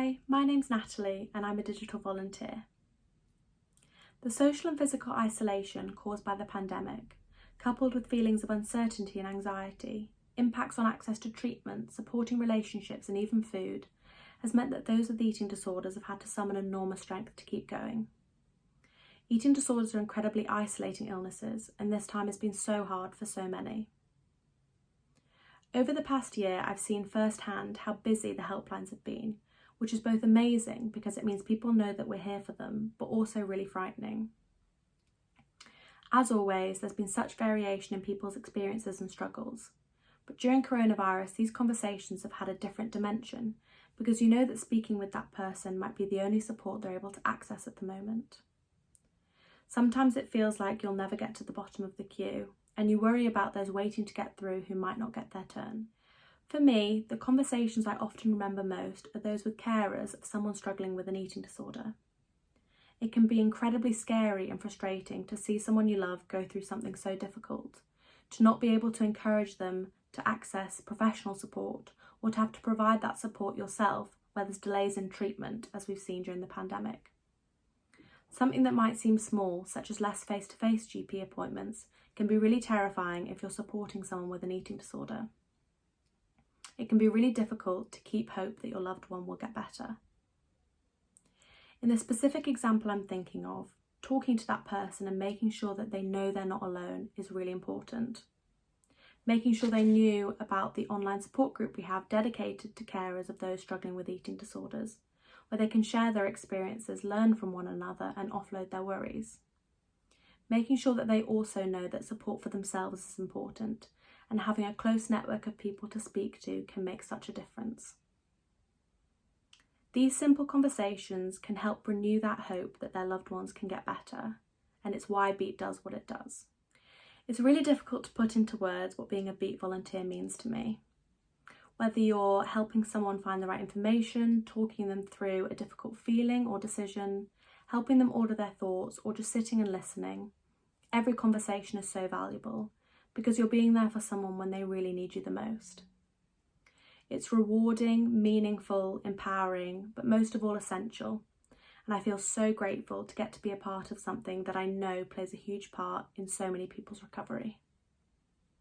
Hi, my name's Natalie and I'm a digital volunteer. The social and physical isolation caused by the pandemic, coupled with feelings of uncertainty and anxiety, impacts on access to treatment, supporting relationships and even food, has meant that those with eating disorders have had to summon enormous strength to keep going. Eating disorders are incredibly isolating illnesses, and this time has been so hard for so many. Over the past year, I've seen firsthand how busy the helplines have been, which is both amazing because it means people know that we're here for them, but also really frightening. As always, there's been such variation in people's experiences and struggles. But during coronavirus, these conversations have had a different dimension because you know that speaking with that person might be the only support they're able to access at the moment. Sometimes it feels like you'll never get to the bottom of the queue, and you worry about those waiting to get through who might not get their turn. For me, the conversations I often remember most are those with carers of someone struggling with an eating disorder. It can be incredibly scary and frustrating to see someone you love go through something so difficult, to not be able to encourage them to access professional support or to have to provide that support yourself where there's delays in treatment, as we've seen during the pandemic. Something that might seem small, such as less face-to-face GP appointments, can be really terrifying if you're supporting someone with an eating disorder. It can be really difficult to keep hope that your loved one will get better. In the specific example I'm thinking of, talking to that person and making sure that they know they're not alone is really important. Making sure they knew about the online support group we have dedicated to carers of those struggling with eating disorders, where they can share their experiences, learn from one another and offload their worries. Making sure that they also know that support for themselves is important, and having a close network of people to speak to can make such a difference. These simple conversations can help renew that hope that their loved ones can get better, and it's why Beat does what it does. It's really difficult to put into words what being a Beat volunteer means to me. Whether you're helping someone find the right information, talking them through a difficult feeling or decision, helping them order their thoughts, or just sitting and listening, every conversation is so valuable because you're being there for someone when they really need you the most. It's rewarding, meaningful, empowering, but most of all essential. And I feel so grateful to get to be a part of something that I know plays a huge part in so many people's recovery.